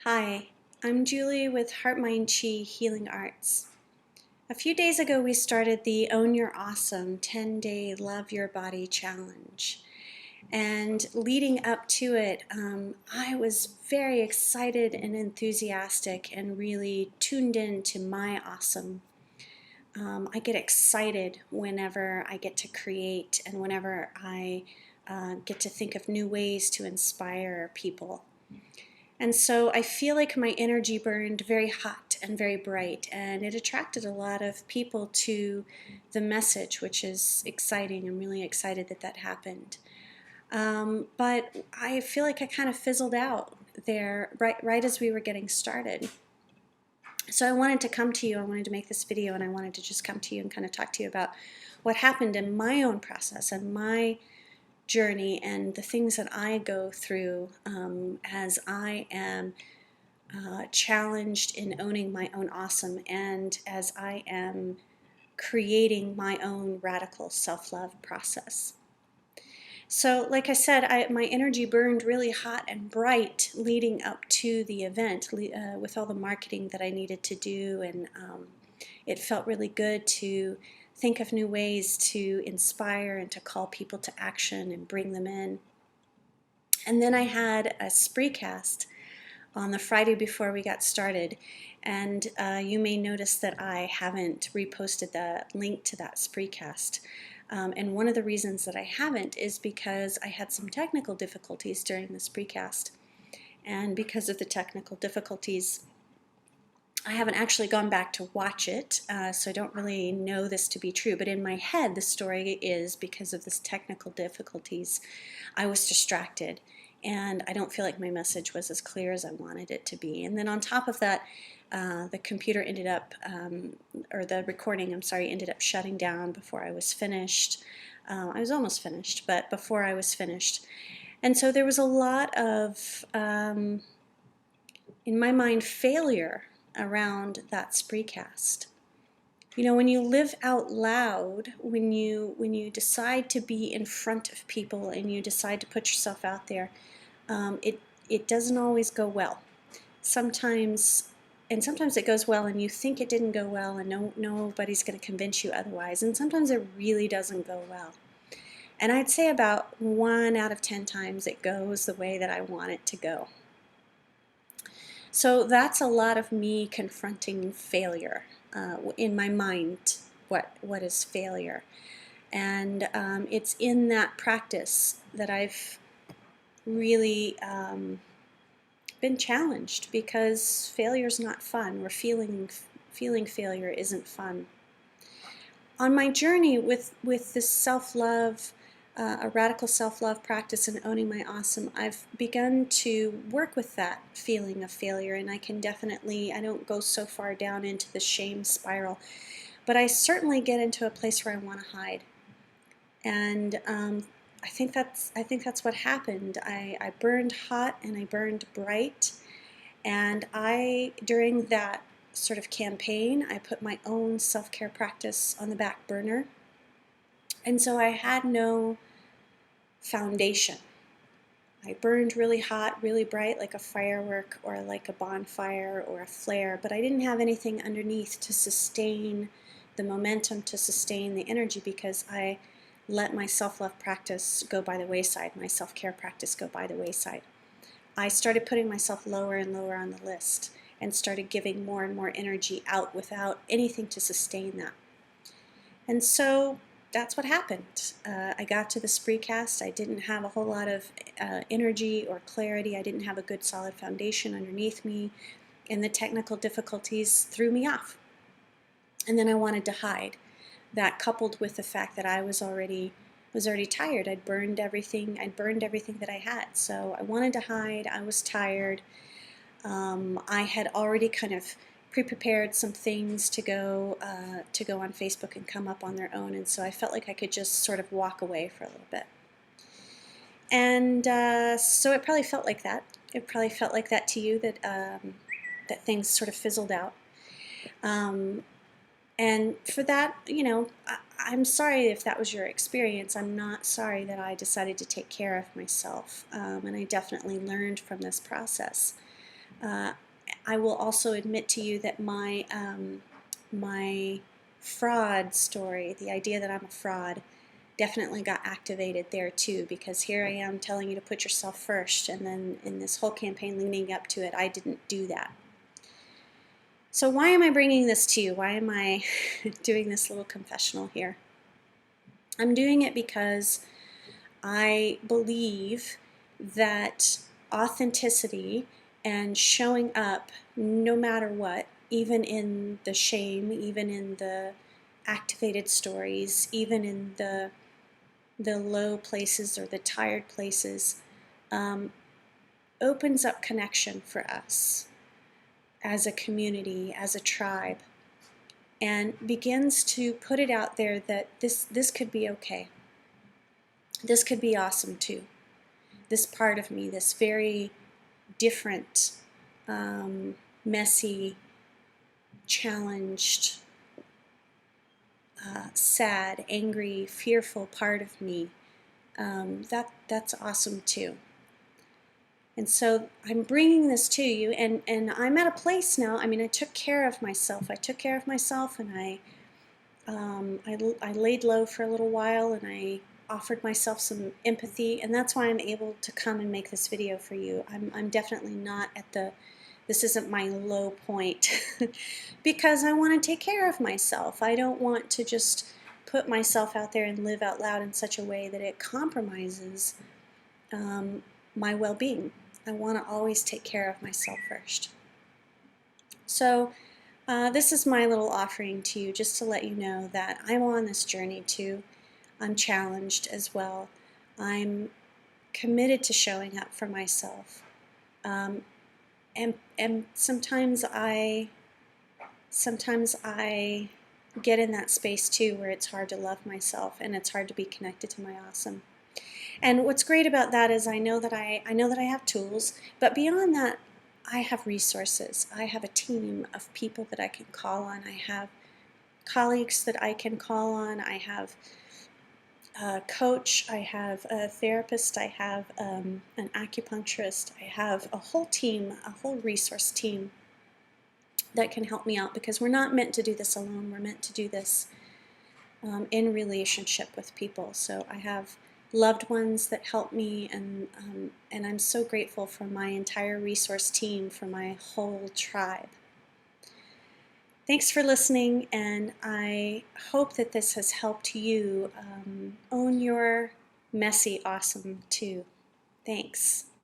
Hi, I'm Julie with Heart Mind Chi Healing Arts. A few days ago, we started the Own Your Awesome 10-Day Love Your Body Challenge. And leading up to it, I was very excited and enthusiastic and really tuned in to my awesome. I get excited whenever I get to create and whenever I get to think of new ways to inspire people. And so I feel like my energy burned very hot and very bright, and it attracted a lot of people to the message, which is exciting. I'm really excited that that happened. But I feel like I kind of fizzled out there right as we were getting started. So I wanted to come to you, I wanted to make this video, and I wanted to just come to you and kind of talk to you about what happened in my own process and my journey and the things that I go through as I am challenged in owning my own awesome and as I am creating my own radical self-love process. So like I said, my energy burned really hot and bright leading up to the event with all the marketing that I needed to do, and it felt really good to think of new ways to inspire and to call people to action and bring them in. And then I had a spreecast on the Friday before we got started, and you may notice that I haven't reposted the link to that spreecast. And one of the reasons that I haven't is because I had some technical difficulties during the spreecast. And because of the technical difficulties, I haven't actually gone back to watch it, so I don't really know this to be true. But in my head, the story is because of this technical difficulties, I was distracted, and I don't feel like my message was as clear as I wanted it to be. And then on top of that, the computer ended up, or the recording, I'm sorry, ended up shutting down before I was finished. I was almost finished, but before I was finished. And so there was a lot of, in my mind, failure around that spreecast. You know, when you live out loud, when you decide to be in front of people and you decide to put yourself out there, it doesn't always go well. Sometimes it goes well and you think it didn't go well, and nobody's going to convince you otherwise. And sometimes it really doesn't go well. And I'd say about 1 out of 10 times it goes the way that I want it to go. So that's a lot of me confronting failure in my mind. What is failure? And it's in that practice that I've really been challenged, because failure is not fun, or feeling failure isn't fun. On my journey with this self-love, a radical self-love practice and owning my awesome, I've begun to work with that feeling of failure, and I don't go so far down into the shame spiral, but I certainly get into a place where I want to hide. And I think that's what happened. I burned hot and I burned bright, and during that sort of campaign, I put my own self-care practice on the back burner, and so I had no foundation. I burned really hot, really bright, like a firework or like a bonfire or a flare, but I didn't have anything underneath to sustain the momentum, to sustain the energy, because I let my self-love practice go by the wayside, my self-care practice go by the wayside. I started putting myself lower and lower on the list and started giving more and more energy out without anything to sustain that. And so that's what happened. I got to the spreecast. I didn't have a whole lot of energy or clarity. I didn't have a good solid foundation underneath me, and the technical difficulties threw me off. And then I wanted to hide. That, coupled with the fact that I was already tired. I'd burned everything that I had. So I wanted to hide. I was tired. I had already kind of pre-prepared some things to go on Facebook and come up on their own, and so I felt like I could just sort of walk away for a little bit. And so it probably felt like that. It probably felt like that to you, that that things sort of fizzled out. And for that, you know, I'm sorry if that was your experience. I'm not sorry that I decided to take care of myself, and I definitely learned from this process. I will also admit to you that my fraud story, the idea that I'm a fraud, definitely got activated there too, because here I am telling you to put yourself first, and then in this whole campaign leading up to it, I didn't do that. So why am I bringing this to you? Why am I doing this little confessional here? I'm doing it because I believe that authenticity and showing up no matter what, even in the shame, even in the activated stories, even in the low places or the tired places, um, opens up connection for us as a community, as a tribe, and begins to put it out there that this could be okay. This could be awesome too. This part of me, this very different, messy, challenged, sad, angry, fearful part of me, that's awesome too. And so I'm bringing this to you, and I'm at a place now. I mean, I took care of myself. I took care of myself, and I laid low for a little while, and I offered myself some empathy, and that's why I'm able to come and make this video for you. I'm definitely not at the, this isn't my low point, because I want to take care of myself. I don't want to just put myself out there and live out loud in such a way that it compromises my well-being. I want to always take care of myself first. So this is my little offering to you, just to let you know that I'm on this journey too. I'm challenged as well. I'm committed to showing up for myself. And sometimes I get in that space too, where it's hard to love myself and it's hard to be connected to my awesome. And what's great about that is I know that I have tools, but beyond that, I have resources. I have a team of people that I can call on. I have colleagues that I can call on. I have a coach. I have a therapist. I have an acupuncturist. I have a whole team, a whole resource team that can help me out, because we're not meant to do this alone. We're meant to do this in relationship with people. So I have loved ones that help me, and I'm so grateful for my entire resource team, for my whole tribe. Thanks for listening, and I hope that this has helped you own your messy awesome too. Thanks.